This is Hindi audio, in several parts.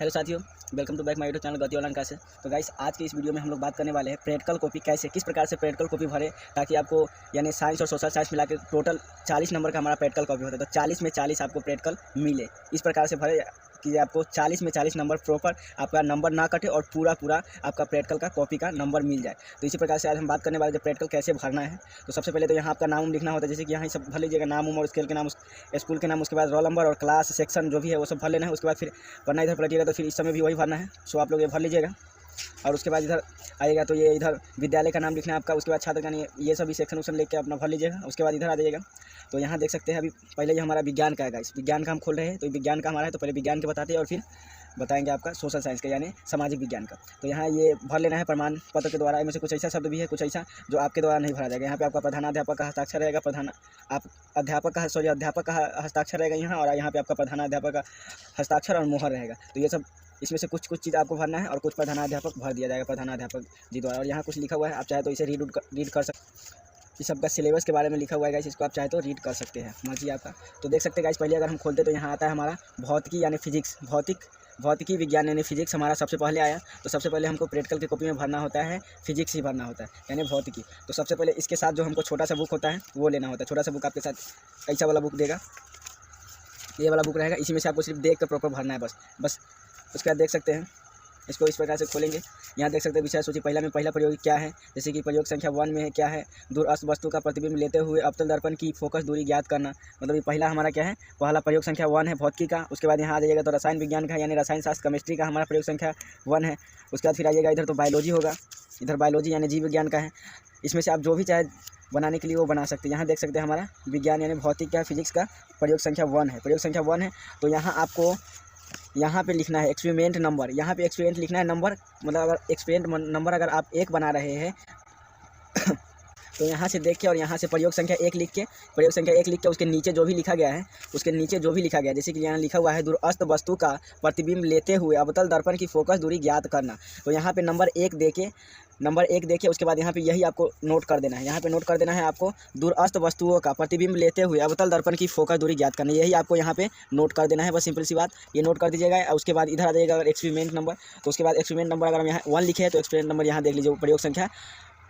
हेलो साथियों, welcome to back my YouTube channel Gati online classes. तो गाइस, आज की इस वीडियो में हम लोग बात करने वाले हैं प्रैक्टिकल कॉपी किस प्रकार से प्रैक्टिकल कॉपी भरें ताकि आपको यानी साइंस और सोशल साइंस मिला के टोटल 40 नंबर का हमारा प्रैक्टिकल कॉपी होता है। तो 40 में 40 आपको प्रैक्टिकल मिले, इस प्रकार से भरे कि आपको 40 में 40 नंबर प्रॉपर आपका नंबर ना कटे और पूरा आपका प्रैक्टिकल का कॉपी का नंबर मिल जाए। तो इसी प्रकार से आज हम बात करने वाले प्रैक्टिकल कैसे भरना है। तो सबसे पहले तो यहाँ आपका नाम लिखना होता है, जैसे कि यहाँ सब भर लीजिएगा, नाम और स्केल के नाम, स्कूल के नाम, उसके बाद रोल नंबर और क्लास सेक्शन जो भी है वो सब भर लेना है। उसके बाद फिर पढ़ना इधर पलटिएगा तो फिर इस समय भी वही भरना है। सो आप लोग ये भर लीजिएगा और उसके बाद इधर आइएगा तो ये इधर विद्यालय का नाम लिखना है आपका। उसके बाद छात्र का नहीं, ये सभी सेक्शन उक्शन लेके अपना भर लीजिएगा। उसके बाद इधर आ जाइएगा तो यहाँ देख सकते हैं अभी पहले ये हमारा विज्ञान का है गाइस, विज्ञान का हम खोल रहे हैं। तो विज्ञान का हमारा है तो पहले विज्ञान के बताते हैं और फिर बताएंगे आपका सोशल साइंस का यानी सामाजिक विज्ञान का। तो यहाँ ये भर लेना है प्रमाण पत्र के द्वारा। इनमें से कुछ ऐसा शब्द भी है, कुछ ऐसा जो आपके द्वारा नहीं भरा जाएगा। यहाँ पे आपका प्रधानाध्यापक का हस्ताक्षर रहेगा, अध्यापक का हस्ताक्षर रहेगा यहाँ, और यहाँ पे आपका प्रधानाध्यापक का हस्ताक्षर और मोहर रहेगा। तो ये सब इसमें से कुछ चीज़ आपको भरना है और कुछ प्रधानाध्यापक भर दिया जाएगा प्रधानाध्यापक जी द्वारा। और यहाँ कुछ लिखा हुआ है, आप चाहे तो इसे रीड कर सकते। इस सबका सिलेबस के बारे में लिखा हुआ है गाइस, इसको आप चाहे तो रीड कर सकते हैं, मर्जी आपका। तो देख सकते हैं गाइस, पहले अगर हम खोलते तो यहाँ आता है हमारा भौतिकी यानी फिजिक्स, भौतिकी विज्ञान यानी फिजिक्स हमारा सबसे पहले आया। तो सबसे पहले हमको प्रैक्टिकल की कॉपी में भरना होता है फिजिक्स ही भरना होता है यानी भौतिकी। तो सबसे पहले इसके साथ जो हमको छोटा सा बुक होता है वो लेना होता है। छोटा सा बुक आपके साथ ऐसा वाला बुक देगा, ये वाला बुक रहेगा। इसी में से आपको सिर्फ देख कर प्रॉपर भरना है बस। उसके बाद देख सकते हैं इसको इस प्रकार से खोलेंगे। यहाँ देख सकते हैं विषय सूची पहला में पहला प्रयोग क्या है, जैसे कि प्रयोग संख्या 1 में है क्या है, दूरस्थ वस्तु का प्रतिबिंब लेते हुए अवतल दर्पण की फोकस दूरी ज्ञात करना। मतलब ये पहला हमारा क्या है, पहला प्रयोग संख्या 1 है भौतिकी का। उसके बाद यहाँ आ जाइएगा तो रसायन विज्ञान का यानी रसायन शास्त्र केमिस्ट्री का हमारा प्रयोग संख्या 1 है। उसके बाद फिर आइएगा इधर तो बायोलॉजी होगा, इधर बायोलॉजी यानी जीव विज्ञान का है। इसमें से आप जो भी चाहे बनाने के लिए वो बना सकते हैं। यहाँ देख सकते हैं हमारा विज्ञान यानी भौतिक का फिजिक्स का प्रयोग संख्या 1 है, प्रयोग संख्या 1 है। तो यहाँ आपको यहाँ पे लिखना है एक्सपेरिमेंट नंबर, यहाँ पे एक्सपेरिमेंट लिखना है नंबर। मतलब अगर एक्सपेरिमेंट नंबर अगर आप 1 बना रहे हैं तो यहाँ से देख के और यहाँ से प्रयोग संख्या 1 लिख के उसके नीचे जो भी लिखा गया है, जैसे कि यहाँ लिखा हुआ है दूरस्थ वस्तु का प्रतिबिंब लेते हुए अवतल दर्पण की फोकस दूरी ज्ञात करना। तो यहाँ पे नंबर 1 देके उसके बाद यहाँ पे यही आपको नोट कर देना है। यहाँ पे नोट कर देना है आपको दूरस्थ वस्तुओं का प्रतिबिंब लेते हुए अवतल दर्पण की फोकस दूरी ज्ञात करना, यही आपको यहाँ पे नोट कर देना है। बस सिंपल सी बात, ये नोट कर दीजिएगा। उसके बाद इधर आ जाइएगा अगर एक्सपेरिमेंट नंबर, तो उसके बाद एक्सपेरिमेंट नंबर अगर हम यहाँ 1 लिखे हैं तो एक्सपेरिमेंट नंबर यहाँ देख लीजिए प्रयोग संख्या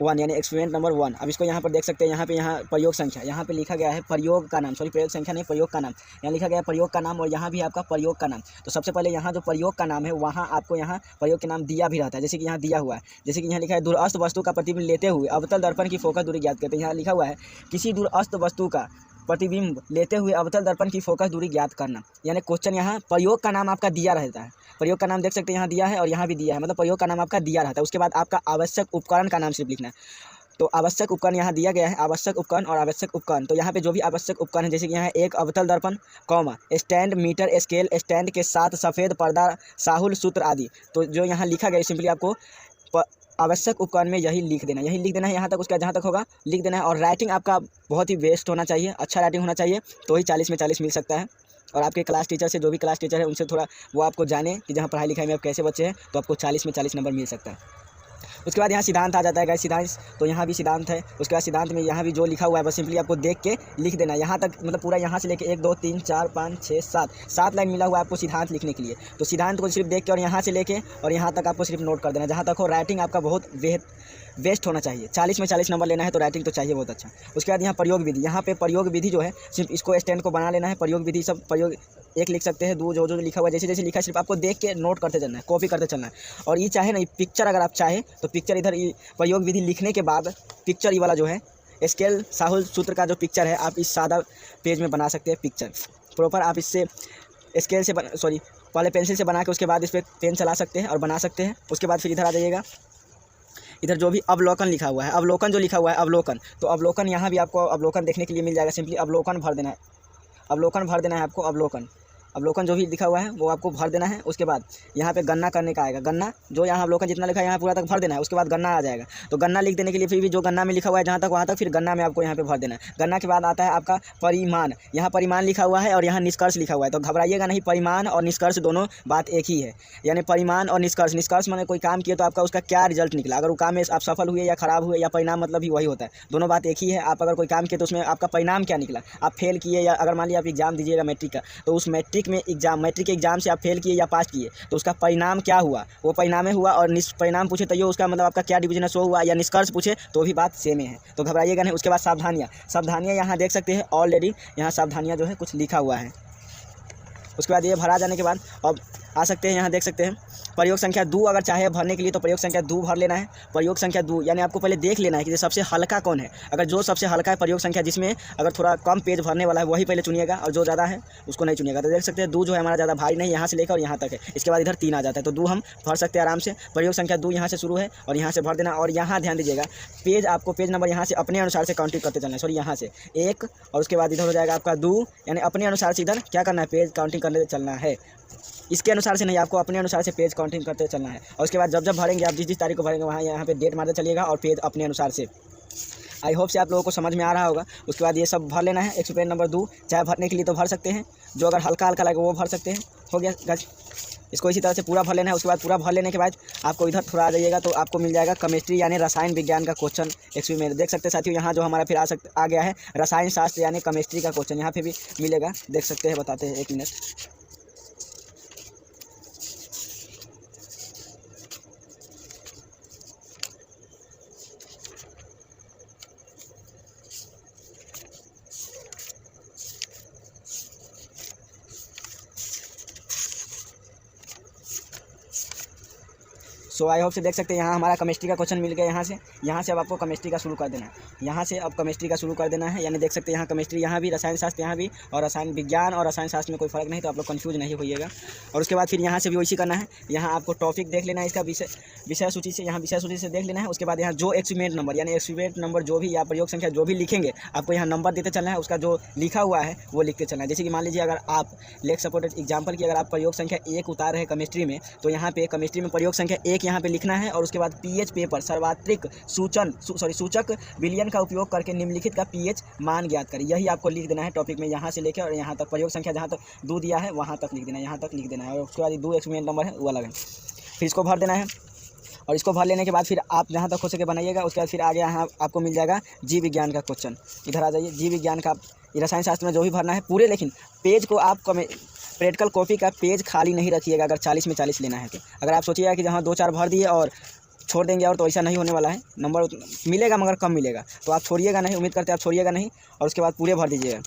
1 यानी एक्सपेरिमेंट नंबर 1। अब इसको यहाँ पर देख सकते हैं, यहाँ प्रयोग संख्या, यहाँ पे लिखा गया है प्रयोग का नाम, प्रयोग संख्या नहीं प्रयोग का नाम, यहाँ लिखा गया है प्रयोग का नाम और यहाँ भी आपका प्रयोग का नाम। तो सबसे पहले यहाँ जो प्रयोग का नाम है वहाँ आपको यहाँ प्रयोग के नाम दिया भी रहता है, जैसे कि यहाँ दिया हुआ है, जैसे कि यहाँ लिखा है दूरस्थ वस्तु का प्रतिबिंब लेते हुए अवतल दर्पण की फोकस दूरी ज्ञात करते हैं। यहाँ लिखा हुआ है किसी दूरस्थ वस्तु का प्रतिबिंब लेते हुए अवतल दर्पण की फोकस दूरी ज्ञात करना, यानी क्वेश्चन यहाँ प्रयोग का नाम आपका दिया रहता है। प्रयोग का नाम देख सकते हैं यहाँ दिया है और यहाँ भी दिया है, मतलब प्रयोग का नाम आपका दिया रहता है। उसके बाद आपका आवश्यक उपकरण का नाम सिर्फ लिखना है। तो आवश्यक उपकरण यहाँ दिया गया है, आवश्यक उपकरण और आवश्यक उपकरण। तो यहाँ पे जो भी आवश्यक उपकरण है, जैसे कि यहाँ एक अवतल दर्पण comma stand metre scale stand के साथ सफ़ेद पर्दा साहुल सूत्र आदि। तो जो यहाँ लिखा गया सिंपली आपको आवश्यक उपकरण में यही लिख देना है यहाँ तक। उसका जहाँ तक होगा लिख देना है। और राइटिंग आपका बहुत ही बेस्ट होना चाहिए, अच्छा राइटिंग होना चाहिए, तो ही 40 में 40 मिल सकता है। और आपके क्लास टीचर से, जो भी क्लास टीचर है उनसे थोड़ा वो आपको जाने कि जहाँ पढ़ाई लिखाई में आप कैसे बच्चे हैं, तो आपको 40 में 40 नंबर मिल सकता है। उसके बाद यहाँ सिद्धांत आ जाता है गाइस, सिद्धांत, तो यहाँ भी सिद्धांत है। उसके बाद सिद्धांत में यहाँ भी जो लिखा हुआ है बस सिंपली आपको देख के लिख देना है यहाँ तक। मतलब पूरा यहाँ से लेके 1 2 3 4 5 6 7 लाइन मिला हुआ है आपको सिद्धांत लिखने के लिए। तो सिद्धांत को सिर्फ देख के और यहाँ से लेके और यहाँ तक आपको सिर्फ नोट कर देना, जहाँ तक हो। राइटिंग आपका बहुत बेस्ट होना चाहिए, 40 में 40 नंबर लेना है तो राइटिंग तो चाहिए बहुत अच्छा। उसके बाद यहाँ प्रयोग विधि, यहाँ पे प्रयोग विधि जो है सिर्फ इसको स्टैंड को बना लेना है। प्रयोग विधि सब प्रयोग 1 लिख सकते हैं, 2 जो लिखा हुआ है जैसे लिखा है सिर्फ आपको देख के नोट करते चलना है, कॉपी करते चलना है। और ये चाहे ना पिक्चर, अगर आप चाहे तो पिक्चर इधर प्रयोग विधि लिखने के बाद पिक्चर ये वाला जो है स्केल साहुल सूत्र का जो पिक्चर है आप इस सादा पेज में बना सकते हैं। पिक्चर प्रॉपर आप इससे स्केल से पहले पेंसिल से बना के उसके बाद इस पर पेन चला सकते हैं और बना सकते हैं। उसके बाद फिर इधर आ जाइएगा, इधर जो भी अवलोकन लिखा हुआ है, अवलोकन जो लिखा हुआ है अवलोकन, तो अवलोकन यहाँ भी आपको अवलोकन देखने के लिए मिल जाएगा। सिंपली अवलोकन भर देना है, आपको अवलोकन जो भी लिखा हुआ है वो आपको भर देना है। उसके बाद यहाँ पे गणना करने का आएगा, गणना जो यहाँ अवलोकन जितना लिखा है यहाँ पूरा तक भर देना है। उसके बाद गणना आ जाएगा, तो गणना लिख देने के लिए फिर भी जो गणना में लिखा हुआ है जहाँ तक वहाँ तक फिर गणना में आपको यहाँ पे भर देना है। गणना के बाद आता है आपका परिमाण, यहाँ परिमाण लिखा हुआ है और यहाँ निष्कर्ष लिखा हुआ है। तो घबराइएगा नहीं, परिमाण और निष्कर्ष दोनों बात एक ही है, यानी परिमाण और निष्कर्ष मैंने कोई काम किया तो आपका उसका क्या रिजल्ट निकला, अगर वो काम में आप सफल हुए या खराब हुए या परिणाम मतलब भी वही होता है, दोनों बात एक ही है। आप अगर कोई काम किए तो उसमें आपका परिणाम क्या निकला, आप फेल किए या अगर मान लिया आप एग्जाम दीजिएगा मैट्रिक का, तो उस मैट्रिक मैट्रिक एग्जाम से आप फेल किए या पास किए तो उसका परिणाम क्या हुआ, वो परिणाम हुआ। और परिणाम पूछे तो ये उसका मतलब आपका क्या डिवीजन शो हुआ, या निष्कर्ष पूछे तो भी बात सेम ही है, तो घबराइएगा नहीं। उसके बाद सावधानियाँ यहाँ देख सकते हैं, ऑलरेडी यहाँ सावधानियाँ जो है कुछ लिखा हुआ है। उसके बाद ये भरा जाने के बाद अब आ सकते हैं, यहाँ देख सकते हैं प्रयोग संख्या 2 अगर चाहे भरने के लिए तो प्रयोग संख्या 2 भर लेना है। प्रयोग संख्या 2 यानी आपको पहले देख लेना है कि सबसे हल्का कौन है। अगर जो सबसे हल्का है प्रयोग संख्या, जिसमें अगर थोड़ा कम पेज भरने वाला है वही पहले चुनिएगा, और जो ज़्यादा है उसको नहीं चुनिएगा। तो देख सकते हैं 2 जो है हमारा ज़्यादा भारी नहीं, यहाँ से लेकर और यहाँ तक है। इसके बाद इधर 3 आ जाता है, तो 2 हम भर सकते हैं आराम से। प्रयोग संख्या 2 यहाँ से शुरू है और यहाँ से भर देना। और यहाँ ध्यान दीजिएगा, आपको पेज नंबर यहाँ से अपने अनुसार से काउंटिंग करते चलना है। सॉरी, यहाँ से 1 और उसके बाद इधर हो जाएगा आपका 2, यानी अपने अनुसार से इधर क्या करना है, पेज काउंटिंग करते चलना है। इसके अनुसार से नहीं, आपको अपने अनुसार से पेज काउंटिंग करते चलना है। और उसके बाद जब भरेंगे, आप जिस तारीख को भरेंगे वहाँ यहाँ पे डेट मारते चलिएगा और पेज अपने अनुसार से। आई होप से आप लोगों को समझ में आ रहा होगा। उसके बाद ये सब भर लेना है। एक्सपेरिमेंट नंबर 2 चाहे भरने के लिए तो भर सकते हैं, जो अगर हल्का लगे वो भर सकते हैं। हो गया गाइस, इसको इसी तरह से पूरा भर लेना है। उसके बाद पूरा भर लेने के बाद आपको इधर थोड़ा आ जाइएगा तो आपको मिल जाएगा केमिस्ट्री यानी रसायन विज्ञान का क्वेश्चन एक्सपेरिमेंट। देख सकते हैं साथियों, यहाँ जो हमारा फिर आ गया है रसायन शास्त्र यानी केमिस्ट्री का क्वेश्चन, यहाँ पे भी मिलेगा। देख सकते हैं, बताते हैं, 1 मिनट। सो आई होप से देख सकते हैं, यहाँ हमारा केमिस्ट्री का क्वेश्चन मिल गया। यहाँ से अब आपको केमिस्ट्री का शुरू कर देना है। यहाँ से अब केमिस्ट्री का शुरू कर देना है, यानी देख सकते हैं यहाँ केमिस्ट्री यहाँ भी, रसायन शास्त्र यहाँ भी, और रसायन विज्ञान और रसायन शास्त्र में कोई फर्क नहीं, तो आप लोग कंफ्यूज नहीं होइएगा। और उसके बाद फिर यहाँ से भी वैसी करना है। यहाँ आपको टॉपिक देख लेना है, इसका विषय सूची से, यहाँ विषय सूची से देख लेना है। उसके बाद यहाँ जो एक्सपेरिमेंट नंबर यानी एक्सपेरिमेंट नंबर जो भी या प्रयोग संख्या जो भी लिखेंगे, आपको यहाँ नंबर देते चलना है। उसका जो लिखा हुआ है वो लिख के चलना है। जैसे कि मान लीजिए, अगर आप लेट सपोर्टेड एग्जाम्पल की अगर आप प्रयोग संख्या 1 उतार है केमिस्ट्री में, तो यहाँ पे केमिस्ट्री में प्रयोग संख्या 1 यहाँ पे लिखना है। और उसके बाद पीएच पेपर सर्वात्रिक सूचक विलयन का उपयोग करके निम्नलिखित का पीएच मान ज्ञात करें, यही आपको लिख देना है टॉपिक में, यहाँ से लेकर और यहाँ तक। प्रयोग संख्या जहाँ तक 2 दिया है वहाँ तक लिख देना है, यहाँ तक लिख देना है। और उसके बाद 2 एक्सपेरिमेंट नंबर है वो अलग है, फिर इसको भर देना है। और इसको भर लेने के बाद फिर आप जहाँ तक हो सके बनाइएगा। उसके बाद फिर आगे यहाँ आपको मिल जाएगा जीव विज्ञान का क्वेश्चन। इधर आ जाइए, जीव विज्ञान का रसायन शास्त्र में जो भी भरना है पूरे, लेकिन पेज को आप प्रैक्टिकल कॉपी का पेज खाली नहीं रखिएगा। अगर 40 में 40 लेना है तो अगर आप सोचिएगा कि जहाँ 2-4 भर दिए और छोड़ देंगे, और तो ऐसा नहीं होने वाला है। नंबर मिलेगा मगर कम मिलेगा, तो आप छोड़िएगा नहीं, उम्मीद करते हैं आप छोड़िएगा नहीं। और उसके बाद पूरे भर दीजिएगा,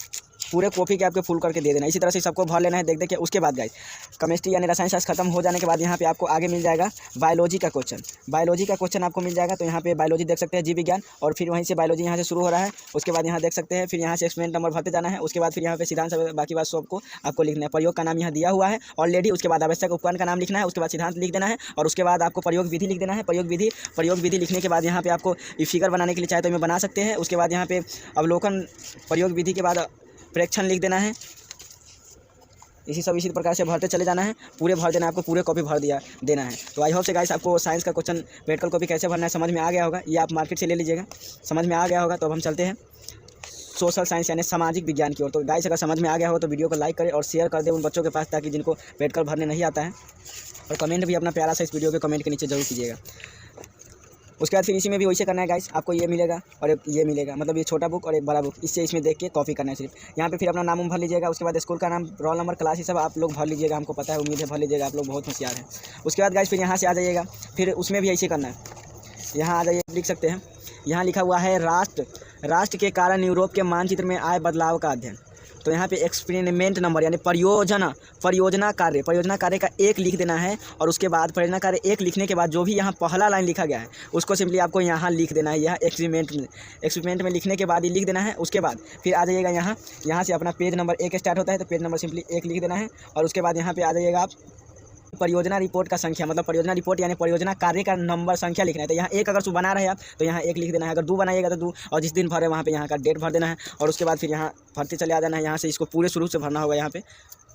पूरे कॉपी के आपके फुल करके दे देना। इसी तरह से सबको भर लेना है। देख के उसके बाद गाइस केमिस्ट्री यानी रसायन शास्त्र खत्म हो जाने के बाद यहाँ पे आपको आगे मिल जाएगा बायोलॉजी का क्वेश्चन। बायोलॉजी का क्वेश्चन आपको मिल जाएगा, तो यहाँ पे बायोलॉजी देख सकते हैं, जीव विज्ञान, और फिर वहीं से बायोलॉजी यहाँ से शुरू हो रहा है। उसके बाद यहाँ देख सकते हैं, फिर यहाँ से एक्सपेरिमेंट नंबर भरते जाना है। उसके बाद फिर यहाँ पे सिद्धांत बाकी बात सबको आपको लिखना है। प्रयोग का नाम यहाँ दिया हुआ है ऑलरेडी। उसके बाद आवश्यक उपकरण का नाम लिखना है, उसके बाद सिद्धांत लिख देना है, और उसके बाद आपको प्रयोग विधि लिख देना है। प्रयोग विधि लिखने के बाद यहाँ पे आपको फिगर बनाने के लिए चाहे तो मैं बना सकते हैं। उसके बाद यहाँ पे अवलोकन, प्रयोग विधि के बाद प्रेक्षण लिख देना है। इसी प्रकार से भरते चले जाना है, पूरे भर देना है, आपको पूरे कॉपी भर देना है। तो आई होप से गाइस आपको साइंस का क्वेश्चन प्रैक्टिकल कॉपी कैसे भरना है समझ में आ गया होगा। ये आप मार्केट से ले लीजिएगा, समझ में आ गया होगा। तो अब हम चलते हैं सोशल साइंस यानी सामाजिक विज्ञान की ओर। तो गाइस अगर समझ में आ गया हो तो वीडियो को लाइक करें और शेयर कर दें उन बच्चों के पास, ताकि जिनको प्रैक्टिकल भरने नहीं आता है। और कमेंट भी अपना प्यारा सा इस वीडियो के कमेंट के नीचे जरूर कीजिएगा। उसके बाद फिर इसी में भी वैसे करना है गाइस, आपको ये मिलेगा और एक ये मिलेगा, मतलब ये छोटा बुक और एक बड़ा बुक, इससे इसमें देख के कॉपी करना है सिर्फ। यहाँ पे फिर अपना नाम भर लीजिएगा। उसके बाद स्कूल का नाम, रोल नंबर, क्लास, ये सब आप लोग भर लीजिएगा। हमको पता है, उम्मीद है भर लीजिएगा, आप लोग बहुत होशियार हैं। उसके बाद गाइस फिर यहाँ से आ जाइएगा, फिर उसमें भी ऐसे करना है। यहाँ आ जाइए, लिख सकते हैं, यहाँ लिखा हुआ है राष्ट्र के कारण यूरोप के मानचित्र में आए बदलाव का अध्ययन। तो यहाँ पे एक्सपेरिमेंट नंबर यानी परियोजना कार्य का 1 लिख देना है। और उसके बाद परियोजना कार्य 1 लिखने के बाद जो भी यहाँ पहला लाइन लिखा गया है उसको सिंपली आपको यहाँ लिख देना है। यह एक्सपेरिमेंट में लिखने के बाद ही लिख देना है। उसके बाद फिर आ जाइएगा यहाँ से अपना पेज नंबर 1 स्टार्ट होता है, तो पेज नंबर सिंपली 1 लिख देना है। और उसके बाद यहाँ पे आ जाइएगा आप परियोजना रिपोर्ट का संख्या, मतलब परियोजना रिपोर्ट यानी परियोजना कार्य का नंबर संख्या लिखना है। तो यहाँ 1 अगर बना रहे हैं आप तो यहाँ 1 लिख देना है। अगर 2 बनाइएगा तो 2, और जिस दिन भरे वहाँ पे यहाँ का डेट भर देना है। और उसके बाद फिर यहाँ भरते चले आ जाना है। यहाँ से इसको पूरे शुरू से भरना होगा। यहाँ पे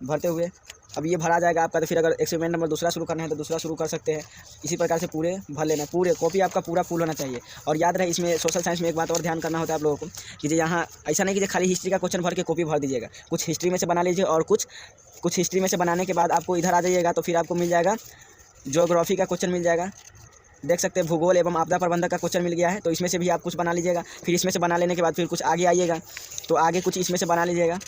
भरते हुए अब ये भरा जाएगा आपका। तो फिर अगर एक्सपेरिमेंट नंबर दूसरा शुरू करना है तो दूसरा शुरू कर सकते हैं। इसी प्रकार से पूरे भर लेना है, पूरे कॉपी आपका पूरा फुल होना चाहिए। और याद रहे इसमें सोशल साइंस में एक बात और ध्यान करना होता है आप लोगों को कि यहाँ ऐसा नहीं कि खाली हिस्ट्री का क्वेश्चन भर के कॉपी भर दीजिएगा। कुछ हिस्ट्री में से बना लीजिए, और कुछ हिस्ट्री में से बनाने के बाद आपको इधर आ जाइएगा तो फिर आपको मिल जाएगा ज्योग्राफी का क्वेश्चन मिल जाएगा। देख सकते हैं भूगोल एवं आपदा प्रबंधन का क्वेश्चन मिल गया है। तो इसमें से भी आप कुछ बना लीजिएगा। फिर इसमें से बना लेने के बाद फिर कुछ आगे आइएगा तो आगे कुछ इसमें से बना लीजिएगा।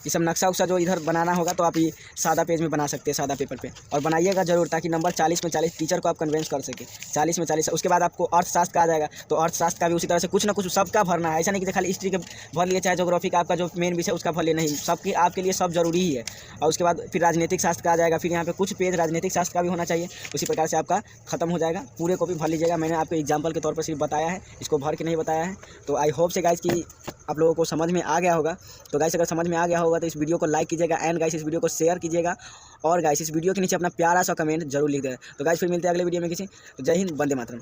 ये सब नक्शा उक्सा जो इधर बनाना होगा तो आप ये सादा पेज में बना सकते हैं, सादा पेपर पे, और बनाइएगा जरूर ताकि नंबर 40 में 40 टीचर को आप कन्विंस कर सके। 40 में 40। उसके बाद आपको अर्थशास्त्र का आ जाएगा, तो अर्थशास्त्र का भी उसी तरह से कुछ ना कुछ सबका भरना है। ऐसा नहीं कि खाली हिस्ट्री के भर लिए, चाहे ज्योग्राफी का आपका जो मेन विषय उसका भर लिए, नहीं, सबकी आपके लिए सब जरूरी ही है। और उसके बाद फिर राजनीतिक शास्त्र का आ जाएगा, फिर यहाँ पे कुछ पेज राजनीतिक शास्त्र का भी होना चाहिए। उसी प्रकार से आपका खत्म हो जाएगा, पूरे को भी भर लीजिएगा। मैंने आपको एग्जाम्पल के तौर पर सिर्फ बताया है, इसको भर के नहीं बताया है। तो आई होप से गाइस कि आप लोगों को समझ में आ गया होगा। तो गाइस अगर समझ में आ गया होगा तो इस वीडियो को लाइक कीजिएगा, एंड गाइस इस वीडियो को शेयर कीजिएगा, और गाइस इस वीडियो के नीचे अपना प्यारा सा कमेंट जरूर लिख दें। तो गाइस फिर मिलते हैं अगले वीडियो में किसी। तो जय हिंद, वंदे मातरम।